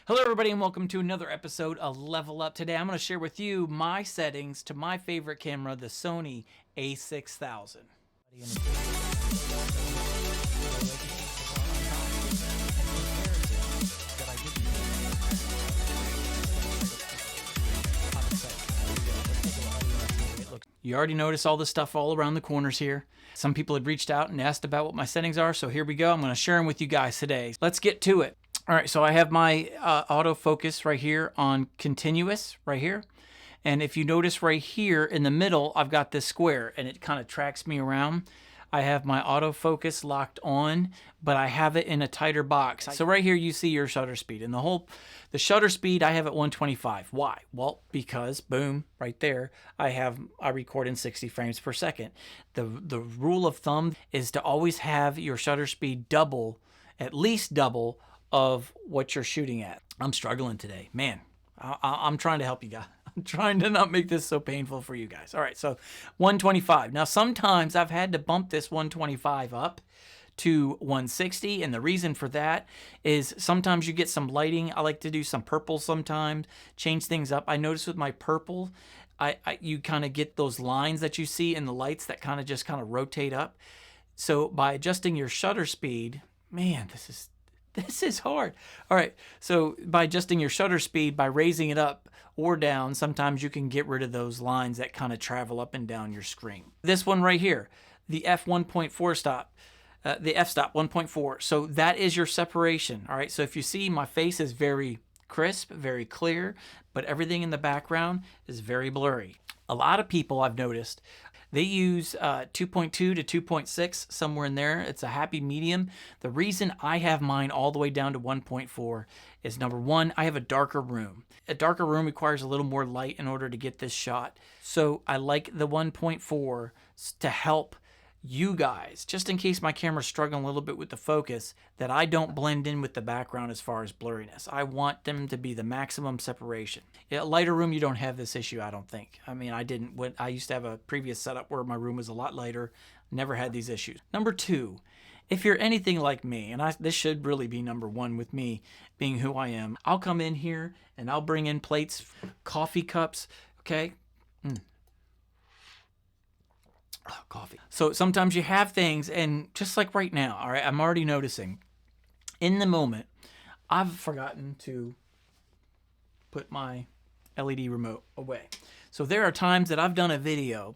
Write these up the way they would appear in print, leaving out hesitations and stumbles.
Hello everybody and welcome to another episode of Level Up. Today I'm going to share with you my settings to my favorite camera, the Sony a6000. You already noticed all the stuff all around the corners here. Some people had reached out and asked about what my settings are, so here we go. I'm going to share them with you guys today. Let's get to it. All right, so I have my autofocus right here on continuous right here. And if you notice right here in the middle, I've got this square and it kind of tracks me around. I have my autofocus locked on, but I have it in a tighter box. So right here you see your shutter speed, and the shutter speed I have at 125. Why? Well, because boom, right there, I record in 60 frames per second. The rule of thumb is to always have your shutter speed double, at least double of what you're shooting at. I'm struggling today, man. I'm trying to help you guys. I'm trying to not make this so painful for you guys. All right, so 125. Now, sometimes I've had to bump this 125 up to 160, and the reason for that is sometimes you get some lighting. I like to do some purple sometimes, change things up. I notice with my purple, you kind of get those lines that you see in the lights that kind of rotate up. So by adjusting your shutter speed, man, this is hard. All right, so by adjusting your shutter speed, by raising it up or down, sometimes you can get rid of those lines that kind of travel up and down your screen. This one right here, the F1.4 stop, the f-stop 1.4. So that is your separation. All right, so if you see, my face is very crisp, very clear, but everything in the background is very blurry. A lot of people I've noticed, they use 2.2 to 2.6, somewhere in there. It's a happy medium. The reason I have mine all the way down to 1.4 is, number one, I have a darker room. A darker room requires a little more light in order to get this shot. So I like the 1.4 to help you guys, just in case my camera's struggling a little bit with the focus, that I don't blend in with the background as far as blurriness. I want them to be the maximum separation. In a lighter room, you don't have this issue, I don't think. I mean, I used to have a previous setup where my room was a lot lighter, never had these issues. Number two, if you're anything like me, and this should really be number one with me being who I am, I'll come in here and I'll bring in plates, coffee cups, okay? Oh, coffee. So sometimes you have things, and just like right now, all right, I'm already noticing in the moment, I've forgotten to put my LED remote away. So there are times that I've done a video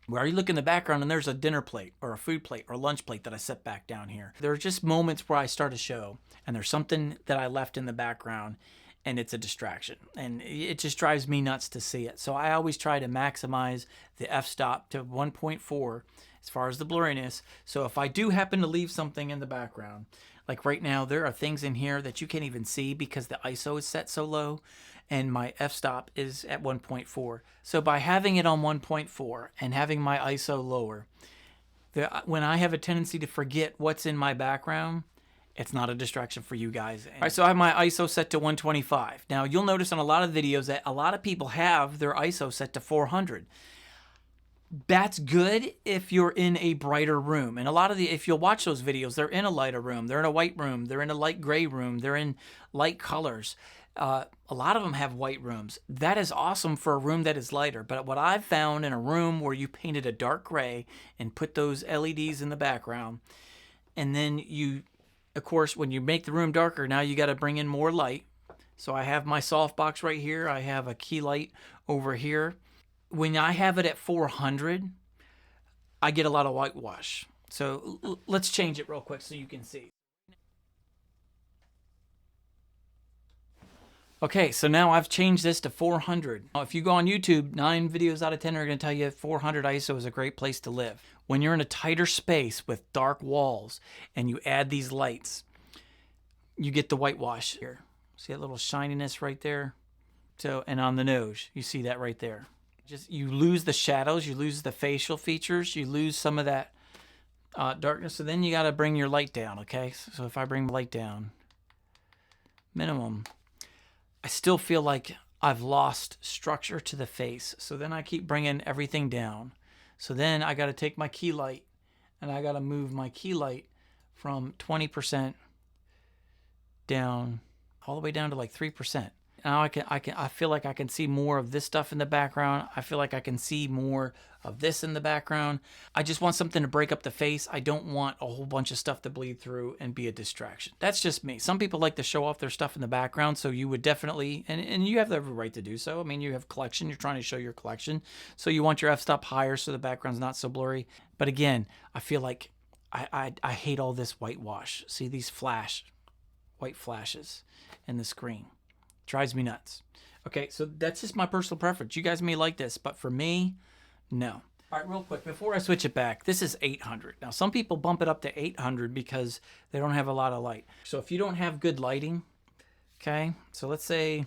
where you look in the background and there's a dinner plate or a food plate or lunch plate that I set back down here. There are just moments where I start a show and there's something that I left in the background and it's a distraction, and it just drives me nuts to see it. So I always try to maximize the f-stop to 1.4 as far as the blurriness. So if I do happen to leave something in the background, like right now, there are things in here that you can't even see because the ISO is set so low and my f-stop is at 1.4. So by having it on 1.4 and having my ISO lower, when I have a tendency to forget what's in my background, it's not a distraction for you guys. All right, so I have my ISO set to 125. Now, you'll notice on a lot of videos that a lot of people have their ISO set to 400. That's good if you're in a brighter room. And if you'll watch those videos, they're in a lighter room, they're in a white room, they're in a light gray room, they're in light colors. A lot of them have white rooms. That is awesome for a room that is lighter. But what I've found in a room where you painted a dark gray and put those LEDs in the background, and then of course, when you make the room darker, now you got to bring in more light. So I have my softbox right here. I have a key light over here. When I have it at 400, I get a lot of whitewash. So let's change it real quick so you can see. Okay, so now I've changed this to 400. Now, if you go on YouTube, 9 videos out of 10 are going to tell you 400 ISO is a great place to live. When you're in a tighter space with dark walls and you add these lights, you get the whitewash here. See that little shininess right there? So, and on the nose, you see that right there. You lose the shadows, you lose the facial features, you lose some of that darkness. So then you got to bring your light down, okay? So if I bring the light down, minimum, I still feel like I've lost structure to the face. So then I keep bringing everything down. So then I got to take my key light and I got to move my key light from 20% down all the way down to like 3%. Now I feel like I can see more of this stuff in the background. I feel like I can see more of this in the background. I just want something to break up the face. I don't want a whole bunch of stuff to bleed through and be a distraction. That's just me. Some people like to show off their stuff in the background, so you would definitely, and you have every right to do so. I mean, you have collection. You're trying to show your collection, so you want your f-stop higher so the background's not so blurry. But again, I feel like I hate all this whitewash. See these white flashes in the screen. Drives me nuts. Okay, so that's just my personal preference. You guys may like this, but for me, no. All right, real quick, before I switch it back, this is 800. Now, some people bump it up to 800 because they don't have a lot of light. So if you don't have good lighting, okay, so let's say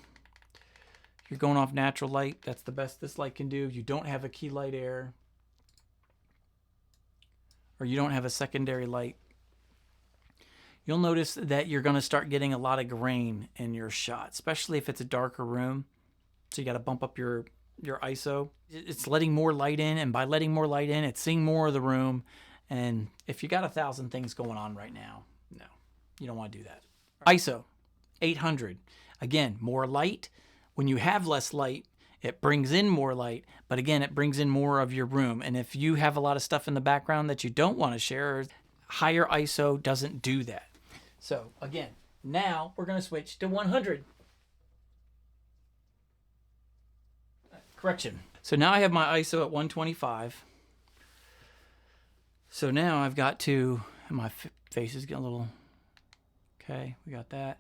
you're going off natural light. That's the best this light can do. You don't have a key light error, or you don't have a secondary light. You'll notice that you're going to start getting a lot of grain in your shot, especially if it's a darker room. So you got to bump up your ISO. It's letting more light in, and by letting more light in, it's seeing more of the room. And if you got 1,000 things going on right now, no, you don't want to do that. ISO, 800. Again, more light. When you have less light, it brings in more light, but again, it brings in more of your room. And if you have a lot of stuff in the background that you don't want to share, higher ISO doesn't do that. So again, now we're going to switch to 100. Correction. So now I have my ISO at 125. So now I've got to, my face is getting a little, okay, we got that.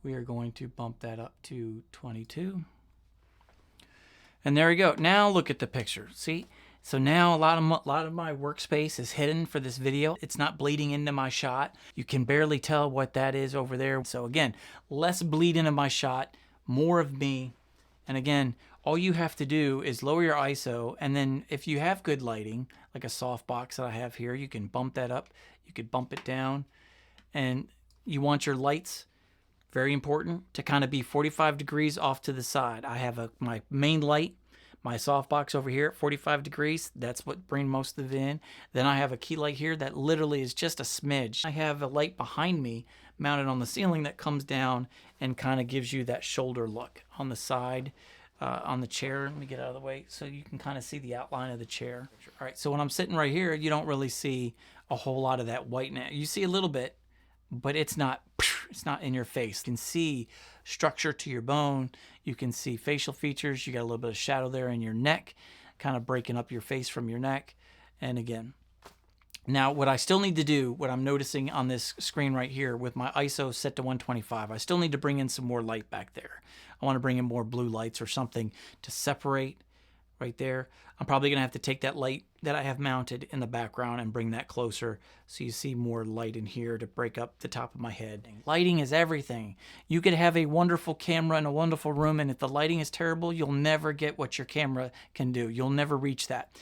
We are going to bump that up to 22. And there we go. Now look at the picture. See? So now a lot of my workspace is hidden for this video. It's not bleeding into my shot. You can barely tell what that is over there. So again, less bleed into my shot, more of me. And again, all you have to do is lower your ISO, and then if you have good lighting, like a softbox that I have here, you can bump that up, you could bump it down, and you want your lights, very important, to kind of be 45 degrees off to the side. I have my main light, my softbox over here at 45 degrees. That's what brings most of it in. Then I have a key light here that literally is just a smidge. I have a light behind me mounted on the ceiling that comes down and kind of gives you that shoulder look on the side, on the chair. Let me get out of the way so you can kind of see the outline of the chair. All right, so when I'm sitting right here, you don't really see a whole lot of that whitening. You see a little bit, but it's not in your face. You can see structure to your bone. You can see facial features. You got a little bit of shadow there in your neck, kind of breaking up your face from your neck. And again, now what I still need to do, what I'm noticing on this screen right here with my ISO set to 125, I still need to bring in some more light back there. I want to bring in more blue lights or something to separate right there. I'm probably going to have to take that light that I have mounted in the background and bring that closer so you see more light in here to break up the top of my head. Lighting is everything. You could have a wonderful camera in a wonderful room, and if the lighting is terrible, you'll never get what your camera can do. You'll never reach that.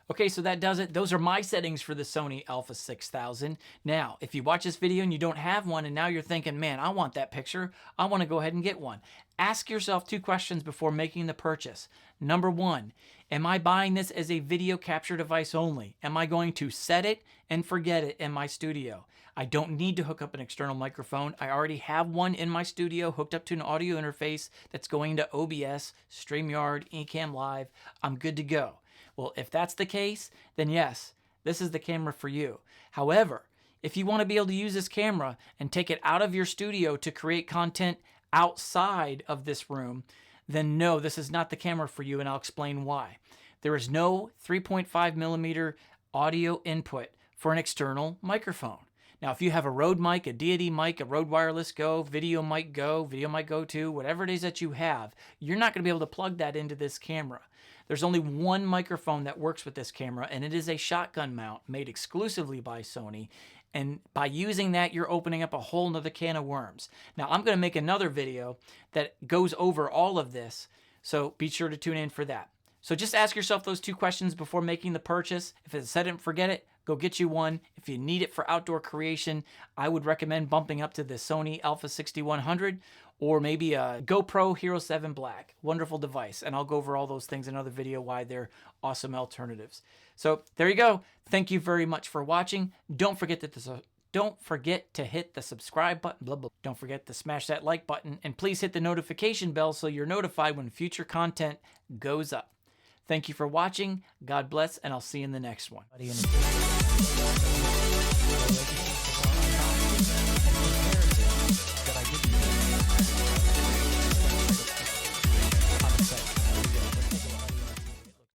Okay, so that does it. Those are my settings for the Sony a6000. Now, if you watch this video and you don't have one and now you're thinking, man, I want that picture, I want to go ahead and get one. Ask yourself 2 questions before making the purchase. Number 1, am I buying this as a video capture device only? Am I going to set it and forget it in my studio? I don't need to hook up an external microphone. I already have one in my studio hooked up to an audio interface that's going to OBS, StreamYard, Ecamm Live. I'm good to go. Well, if that's the case, then yes, this is the camera for you. However, if you want to be able to use this camera and take it out of your studio to create content outside of this room, then no, this is not the camera for you, and I'll explain why. There is no 3.5 millimeter audio input for an external microphone. Now, if you have a Rode mic, a Deity mic, a Rode Wireless Go, Video Mic Go 2, whatever it is that you have, you're not going to be able to plug that into this camera. There's only one microphone that works with this camera, and it is a shotgun mount made exclusively by Sony. And by using that, you're opening up a whole nother can of worms. Now, I'm going to make another video that goes over all of this, so be sure to tune in for that. So just ask yourself those 2 questions before making the purchase. If it's set it and forget it, go get you one. If you need it for outdoor creation, I would recommend bumping up to the Sony a6100 or maybe a GoPro Hero 7 Black. Wonderful device. And I'll go over all those things in another video why they're awesome alternatives. So there you go. Thank you very much for watching. Don't forget Don't forget to hit the subscribe button. Blah, blah. Don't forget to smash that like button. And please hit the notification bell so you're notified when future content goes up. Thank you for watching. God bless, and I'll see you in the next one.